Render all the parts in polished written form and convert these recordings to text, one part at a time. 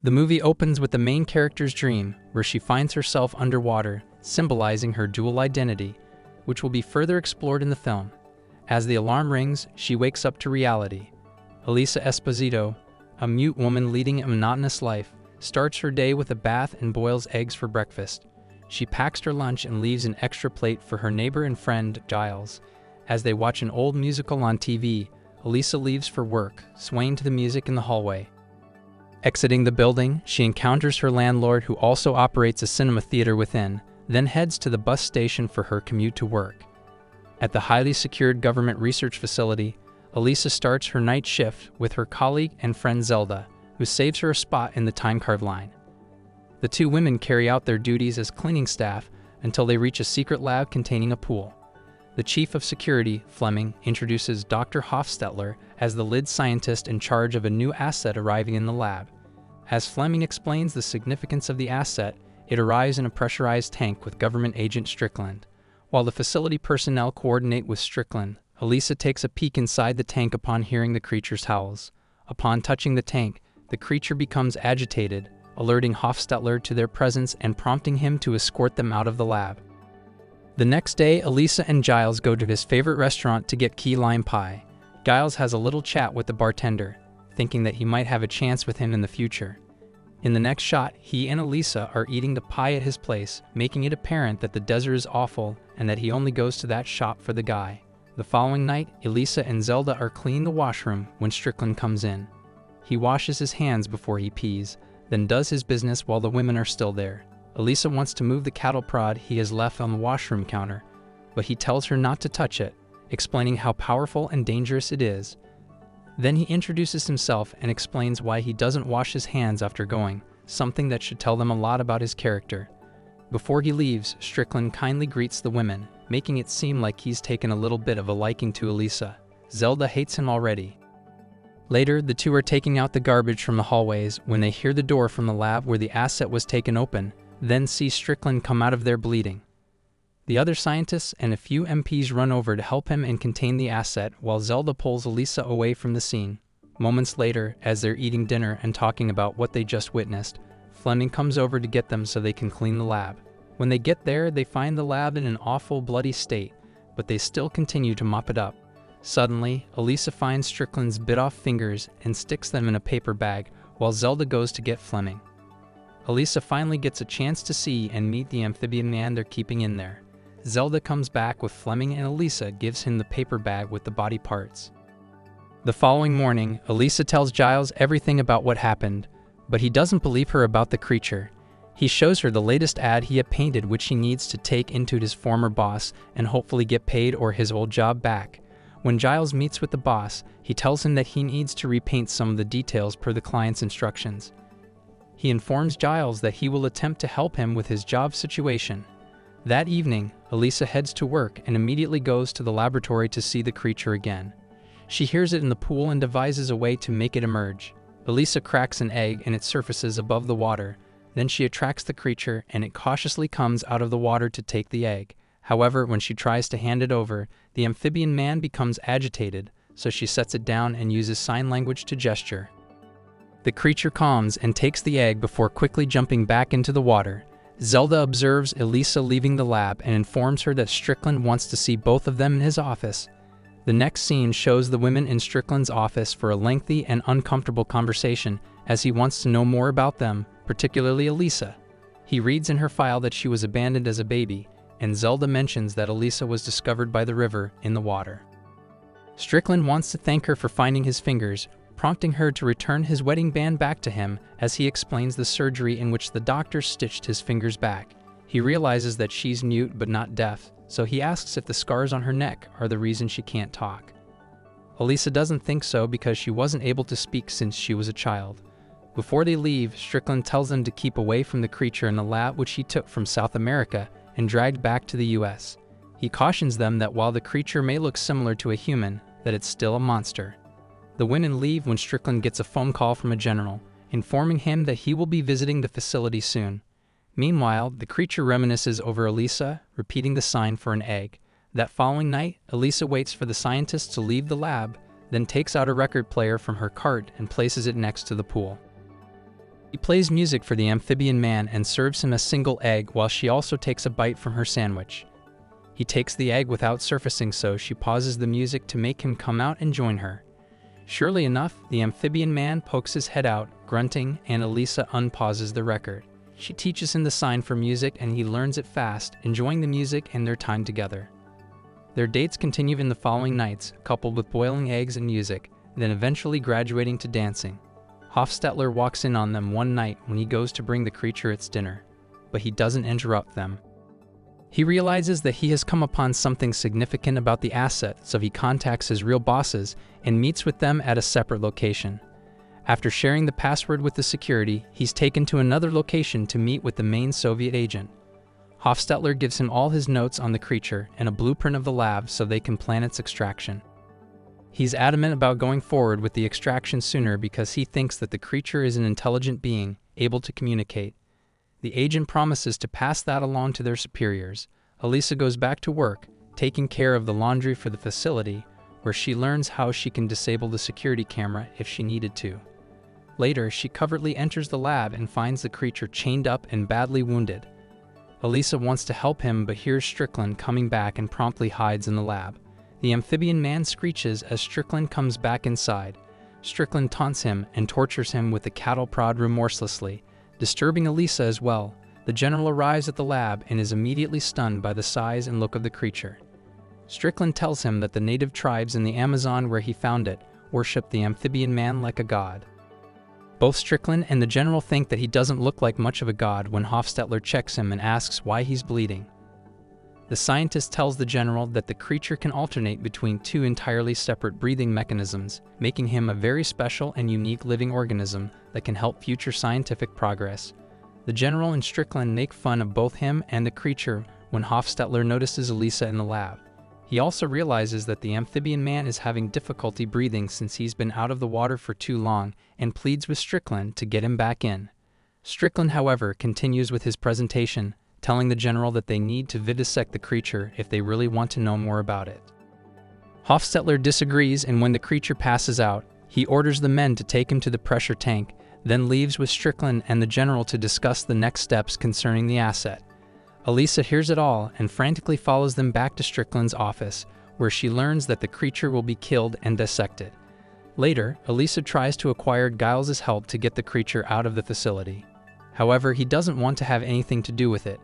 The movie opens with the main character's dream, where she finds herself underwater, symbolizing her dual identity, which will be further explored in the film. As the alarm rings, she wakes up to reality. Elisa Esposito, a mute woman leading a monotonous life, starts her day with a bath and boils eggs for breakfast. She packs her lunch and leaves an extra plate for her neighbor and friend, Giles. As they watch an old musical on TV, Elisa leaves for work, swaying to the music in the hallway. Exiting the building, she encounters her landlord, who also operates a cinema theater within, then heads to the bus station for her commute to work. At the highly secured government research facility, Elisa starts her night shift with her colleague and friend Zelda, who saves her a spot in the time-card line. The two women carry out their duties as cleaning staff until they reach a secret lab containing a pool. The chief of security, Fleming, introduces Dr. Hofstetler as the lead scientist in charge of a new asset arriving in the lab. As Fleming explains the significance of the asset, it arrives in a pressurized tank with government agent Strickland. While the facility personnel coordinate with Strickland, Elisa takes a peek inside the tank upon hearing the creature's howls. Upon touching the tank, the creature becomes agitated, alerting Hofstetler to their presence and prompting him to escort them out of the lab. The next day, Elisa and Giles go to his favorite restaurant to get key lime pie. Giles has a little chat with the bartender, thinking that he might have a chance with him in the future. In the next shot, he and Elisa are eating the pie at his place, making it apparent that the desert is awful and that he only goes to that shop for the guy. The following night, Elisa and Zelda are cleaning the washroom when Strickland comes in. He washes his hands before he pees, then does his business while the women are still there. Elisa wants to move the cattle prod he has left on the washroom counter, but he tells her not to touch it, explaining how powerful and dangerous it is. Then he introduces himself and explains why he doesn't wash his hands after going, something that should tell them a lot about his character. Before he leaves, Strickland kindly greets the women, making it seem like he's taken a little bit of a liking to Elisa. Zelda hates him already. Later, the two are taking out the garbage from the hallways when they hear the door from the lab where the asset was taken open, then see Strickland come out of there bleeding. The other scientists and a few MPs run over to help him and contain the asset, while Zelda pulls Elisa away from the scene. Moments later, as they're eating dinner and talking about what they just witnessed, Fleming comes over to get them so they can clean the lab. When they get there, they find the lab in an awful, bloody state, but they still continue to mop it up. Suddenly, Elisa finds Strickland's bit-off fingers and sticks them in a paper bag, while Zelda goes to get Fleming. Elisa finally gets a chance to see and meet the amphibian man they're keeping in there. Zelda comes back with Fleming and Elisa gives him the paper bag with the body parts. The following morning, Elisa tells Giles everything about what happened, but he doesn't believe her about the creature. He shows her the latest ad he had painted, which he needs to take into his former boss and hopefully get paid or his old job back. When Giles meets with the boss, he tells him that he needs to repaint some of the details per the client's instructions. He informs Giles that he will attempt to help him with his job situation. That evening, Elisa heads to work and immediately goes to the laboratory to see the creature again. She hears it in the pool and devises a way to make it emerge. Elisa cracks an egg and it surfaces above the water. Then she attracts the creature and it cautiously comes out of the water to take the egg. However, when she tries to hand it over, the amphibian man becomes agitated, so she sets it down and uses sign language to gesture. The creature calms and takes the egg before quickly jumping back into the water. Zelda observes Elisa leaving the lab and informs her that Strickland wants to see both of them in his office. The next scene shows the women in Strickland's office for a lengthy and uncomfortable conversation as he wants to know more about them, particularly Elisa. He reads in her file that she was abandoned as a baby, and Zelda mentions that Elisa was discovered by the river in the water. Strickland wants to thank her for finding his fingers, prompting her to return his wedding band back to him as he explains the surgery in which the doctor stitched his fingers back. He realizes that she's mute but not deaf, so he asks if the scars on her neck are the reason she can't talk. Elisa doesn't think so because she wasn't able to speak since she was a child. Before they leave, Strickland tells them to keep away from the creature in the lab which he took from South America and dragged back to the US. He cautions them that while the creature may look similar to a human, that it's still a monster. The women leave when Strickland gets a phone call from a general, informing him that he will be visiting the facility soon. Meanwhile, the creature reminisces over Elisa, repeating the sign for an egg. That following night, Elisa waits for the scientists to leave the lab, then takes out a record player from her cart and places it next to the pool. He plays music for the amphibian man and serves him a single egg while she also takes a bite from her sandwich. He takes the egg without surfacing, so she pauses the music to make him come out and join her. Surely enough, the amphibian man pokes his head out, grunting, and Elisa unpauses the record. She teaches him the sign for music and he learns it fast, enjoying the music and their time together. Their dates continue in the following nights, coupled with boiling eggs and music, then eventually graduating to dancing. Hofstetler walks in on them one night when he goes to bring the creature its dinner, but he doesn't interrupt them. He realizes that he has come upon something significant about the asset, so he contacts his real bosses and meets with them at a separate location. After sharing the password with the security, he's taken to another location to meet with the main Soviet agent. Hofstetler gives him all his notes on the creature and a blueprint of the lab so they can plan its extraction. He's adamant about going forward with the extraction sooner because he thinks that the creature is an intelligent being, able to communicate. The agent promises to pass that along to their superiors. Elisa goes back to work, taking care of the laundry for the facility, where she learns how she can disable the security camera if she needed to. Later, she covertly enters the lab and finds the creature chained up and badly wounded. Elisa wants to help him but hears Strickland coming back and promptly hides in the lab. The amphibian man screeches as Strickland comes back inside. Strickland taunts him and tortures him with the cattle prod remorselessly, disturbing Elisa as well. The general arrives at the lab and is immediately stunned by the size and look of the creature. Strickland tells him that the native tribes in the Amazon where he found it worship the amphibian man like a god. Both Strickland and the general think that he doesn't look like much of a god when Hofstetler checks him and asks why he's bleeding. The scientist tells the general that the creature can alternate between two entirely separate breathing mechanisms, making him a very special and unique living organism that can help future scientific progress. The general and Strickland make fun of both him and the creature when Hofstetler notices Elisa in the lab. He also realizes that the amphibian man is having difficulty breathing since he's been out of the water for too long and pleads with Strickland to get him back in. Strickland, however, continues with his presentation, telling the general that they need to vivisect the creature if they really want to know more about it. Hofstetler disagrees, and when the creature passes out, he orders the men to take him to the pressure tank, then leaves with Strickland and the general to discuss the next steps concerning the asset. Elisa hears it all and frantically follows them back to Strickland's office, where she learns that the creature will be killed and dissected. Later, Elisa tries to acquire Giles' help to get the creature out of the facility. However, he doesn't want to have anything to do with it.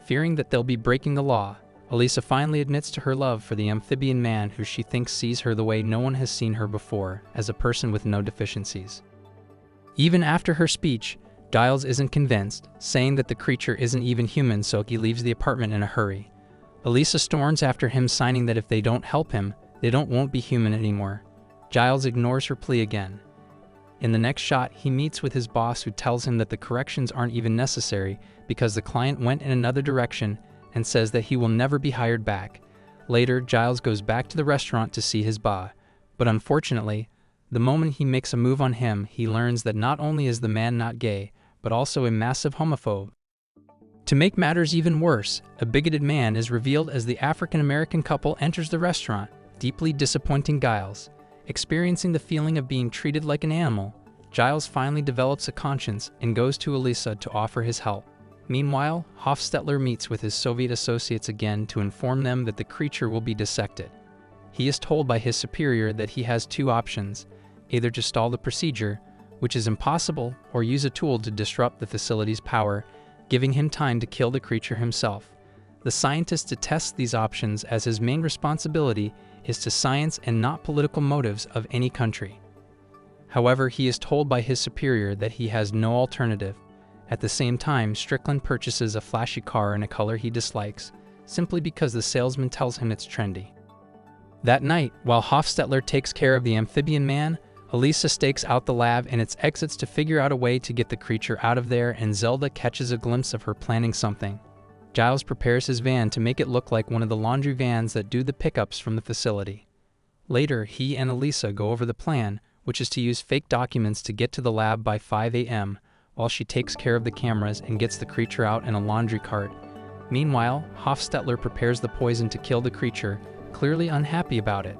Fearing that they'll be breaking the law, Elisa finally admits to her love for the amphibian man who she thinks sees her the way no one has seen her before, as a person with no deficiencies. Even after her speech, Giles isn't convinced, saying that the creature isn't even human, so he leaves the apartment in a hurry. Elisa storms after him, signing that if they don't help him, they won't be human anymore. Giles ignores her plea again. In the next shot, he meets with his boss, who tells him that the corrections aren't even necessary because the client went in another direction, and says that he will never be hired back. Later, Giles goes back to the restaurant to see his boss, but unfortunately, the moment he makes a move on him, he learns that not only is the man not gay, but also a massive homophobe. To make matters even worse, a bigoted man is revealed as the African-American couple enters the restaurant, deeply disappointing Giles. Experiencing the feeling of being treated like an animal, Giles finally develops a conscience and goes to Elisa to offer his help. Meanwhile, Hofstetler meets with his Soviet associates again to inform them that the creature will be dissected. He is told by his superior that he has two options, either to stall the procedure, which is impossible, or use a tool to disrupt the facility's power, giving him time to kill the creature himself. The scientist detests these options as his main responsibility is to science and not political motives of any country. However, he is told by his superior that he has no alternative. At the same time, Strickland purchases a flashy car in a color he dislikes, simply because the salesman tells him it's trendy. That night, while Hofstetler takes care of the amphibian man, Elisa stakes out the lab and its exits to figure out a way to get the creature out of there, and Zelda catches a glimpse of her planning something. Giles prepares his van to make it look like one of the laundry vans that do the pickups from the facility. Later, he and Elisa go over the plan, which is to use fake documents to get to the lab by 5 a.m., while she takes care of the cameras and gets the creature out in a laundry cart. Meanwhile, Hofstetler prepares the poison to kill the creature, clearly unhappy about it.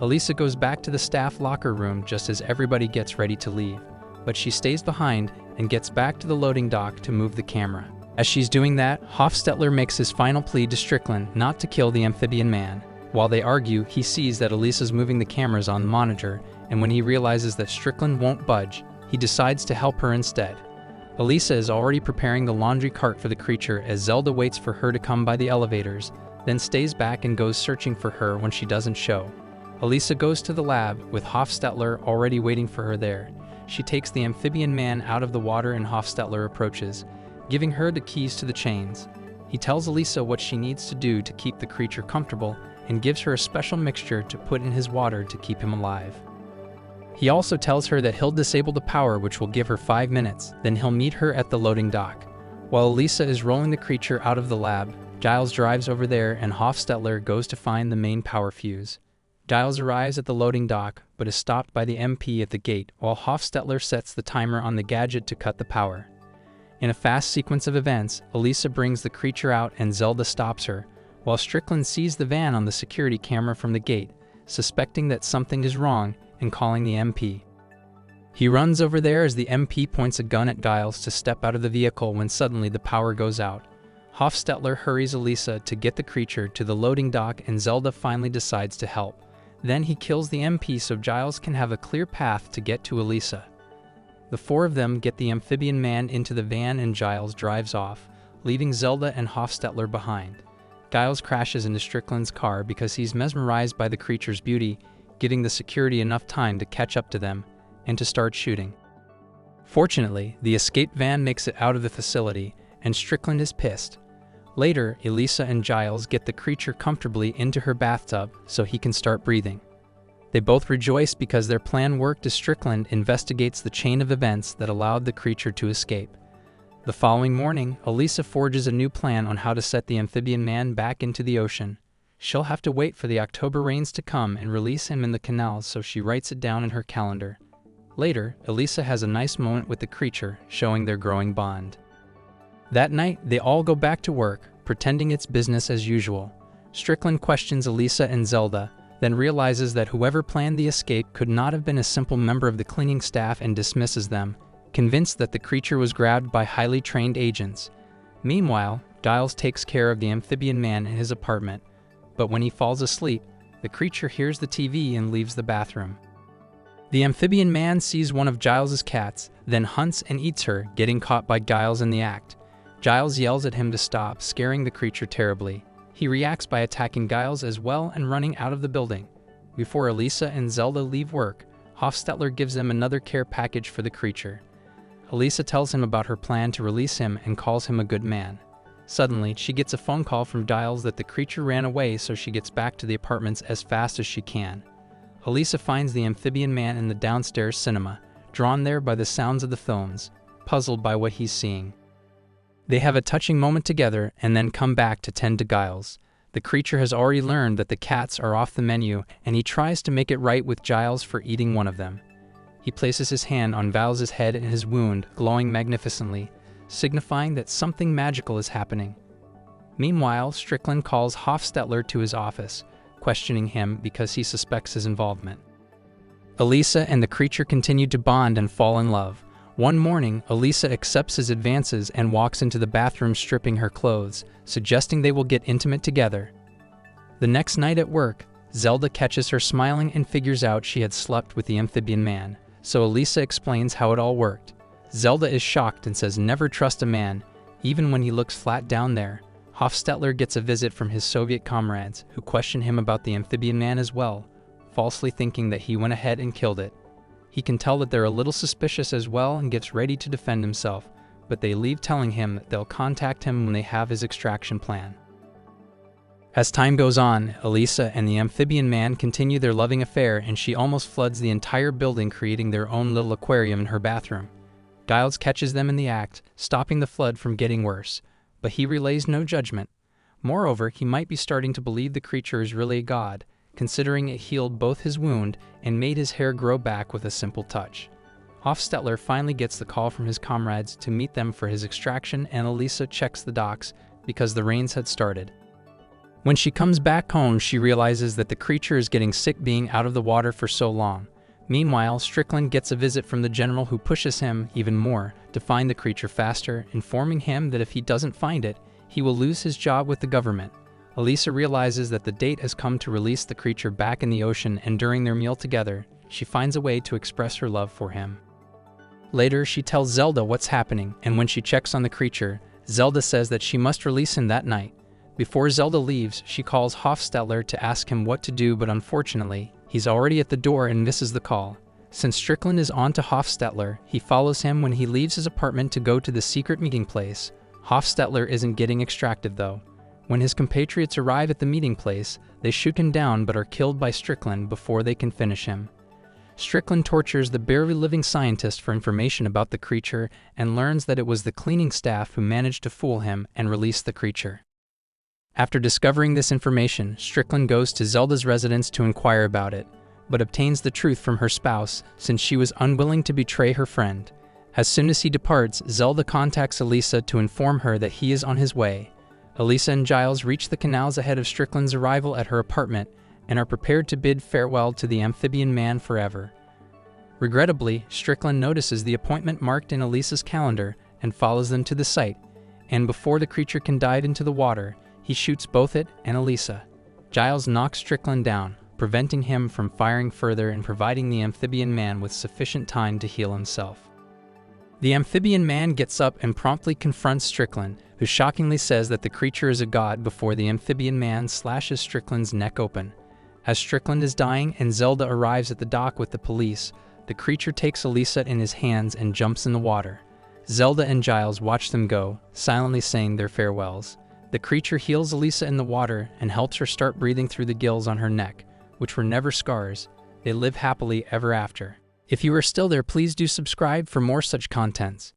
Elisa goes back to the staff locker room just as everybody gets ready to leave, but she stays behind and gets back to the loading dock to move the camera. As she's doing that, Hofstetler makes his final plea to Strickland not to kill the amphibian man. While they argue, he sees that Elisa's moving the cameras on the monitor, and when he realizes that Strickland won't budge, he decides to help her instead. Elisa is already preparing the laundry cart for the creature as Zelda waits for her to come by the elevators, then stays back and goes searching for her when she doesn't show. Elisa goes to the lab, with Hofstetler already waiting for her there. She takes the amphibian man out of the water and Hofstetler approaches, giving her the keys to the chains. He tells Elisa what she needs to do to keep the creature comfortable and gives her a special mixture to put in his water to keep him alive. He also tells her that he'll disable the power, which will give her 5 minutes, then he'll meet her at the loading dock. While Elisa is rolling the creature out of the lab, Giles drives over there and Hofstetler goes to find the main power fuse. Giles arrives at the loading dock, but is stopped by the MP at the gate while Hofstetler sets the timer on the gadget to cut the power. In a fast sequence of events, Elisa brings the creature out and Zelda stops her, while Strickland sees the van on the security camera from the gate, suspecting that something is wrong and calling the MP. He runs over there as the MP points a gun at Giles to step out of the vehicle when suddenly the power goes out. Hofstetler hurries Elisa to get the creature to the loading dock and Zelda finally decides to help. Then he kills the MP so Giles can have a clear path to get to Elisa. The four of them get the amphibian man into the van and Giles drives off, leaving Zelda and Hofstetler behind. Giles crashes into Strickland's car because he's mesmerized by the creature's beauty, giving the security enough time to catch up to them and to start shooting. Fortunately, the escape van makes it out of the facility, and Strickland is pissed. Later, Elisa and Giles get the creature comfortably into her bathtub so he can start breathing. They both rejoice because their plan worked as Strickland investigates the chain of events that allowed the creature to escape. The following morning, Elisa forges a new plan on how to set the amphibian man back into the ocean. She'll have to wait for the October rains to come and release him in the canals, so she writes it down in her calendar. Later, Elisa has a nice moment with the creature, showing their growing bond. That night, they all go back to work, pretending it's business as usual. Strickland questions Elisa and Zelda, then realizes that whoever planned the escape could not have been a simple member of the cleaning staff and dismisses them, convinced that the creature was grabbed by highly trained agents. Meanwhile, Giles takes care of the amphibian man in his apartment, but when he falls asleep, the creature hears the TV and leaves the bathroom. The amphibian man sees one of Giles's cats, then hunts and eats her, getting caught by Giles in the act. Giles yells at him to stop, scaring the creature terribly. He reacts by attacking Giles as well and running out of the building. Before Elisa and Zelda leave work, Hofstetler gives them another care package for the creature. Elisa tells him about her plan to release him and calls him a good man. Suddenly, she gets a phone call from Giles that the creature ran away, so she gets back to the apartments as fast as she can. Elisa finds the amphibian man in the downstairs cinema, drawn there by the sounds of the films, puzzled by what he's seeing. They have a touching moment together and then come back to tend to Giles. The creature has already learned that the cats are off the menu, and he tries to make it right with Giles for eating one of them. He places his hand on Giles' head and his wound, glowing magnificently, signifying that something magical is happening. Meanwhile, Strickland calls Hofstetler to his office, questioning him because he suspects his involvement. Elisa and the creature continue to bond and fall in love. One morning, Elisa accepts his advances and walks into the bathroom stripping her clothes, suggesting they will get intimate together. The next night at work, Zelda catches her smiling and figures out she had slept with the amphibian man, so Elisa explains how it all worked. Zelda is shocked and says never trust a man, even when he looks flat down there. Hofstetler gets a visit from his Soviet comrades, who question him about the amphibian man as well, falsely thinking that he went ahead and killed it. He can tell that they're a little suspicious as well and gets ready to defend himself, but they leave telling him that they'll contact him when they have his extraction plan. As time goes on, Elisa and the amphibian man continue their loving affair, and she almost floods the entire building, creating their own little aquarium in her bathroom. Giles catches them in the act, stopping the flood from getting worse, but he relays no judgment. Moreover, he might be starting to believe the creature is really a god, considering it healed both his wound and made his hair grow back with a simple touch. Hofstetler finally gets the call from his comrades to meet them for his extraction, and Elisa checks the docks because the rains had started. When she comes back home, she realizes that the creature is getting sick being out of the water for so long. Meanwhile, Strickland gets a visit from the general, who pushes him even more to find the creature faster, informing him that if he doesn't find it, he will lose his job with the government. Elisa realizes that the date has come to release the creature back in the ocean, and during their meal together, she finds a way to express her love for him. Later, she tells Zelda what's happening, and when she checks on the creature, Zelda says that she must release him that night. Before Zelda leaves, she calls Hofstetler to ask him what to do, but unfortunately, he's already at the door and misses the call. Since Strickland is on to Hofstetler, he follows him when he leaves his apartment to go to the secret meeting place. Hofstetler isn't getting extracted though. When his compatriots arrive at the meeting place, they shoot him down but are killed by Strickland before they can finish him. Strickland tortures the barely living scientist for information about the creature and learns that it was the cleaning staff who managed to fool him and release the creature. After discovering this information, Strickland goes to Zelda's residence to inquire about it, but obtains the truth from her spouse since she was unwilling to betray her friend. As soon as he departs, Zelda contacts Elisa to inform her that he is on his way. Elisa and Giles reach the canals ahead of Strickland's arrival at her apartment and are prepared to bid farewell to the amphibian man forever. Regrettably, Strickland notices the appointment marked in Elisa's calendar and follows them to the site, and before the creature can dive into the water, he shoots both it and Elisa. Giles knocks Strickland down, preventing him from firing further and providing the amphibian man with sufficient time to heal himself. The amphibian man gets up and promptly confronts Strickland, who shockingly says that the creature is a god before the amphibian man slashes Strickland's neck open. As Strickland is dying and Zelda arrives at the dock with the police, the creature takes Elisa in his hands and jumps in the water. Zelda and Giles watch them go, silently saying their farewells. The creature heals Elisa in the water and helps her start breathing through the gills on her neck, which were never scars. They live happily ever after. If you are still there, please do subscribe for more such contents.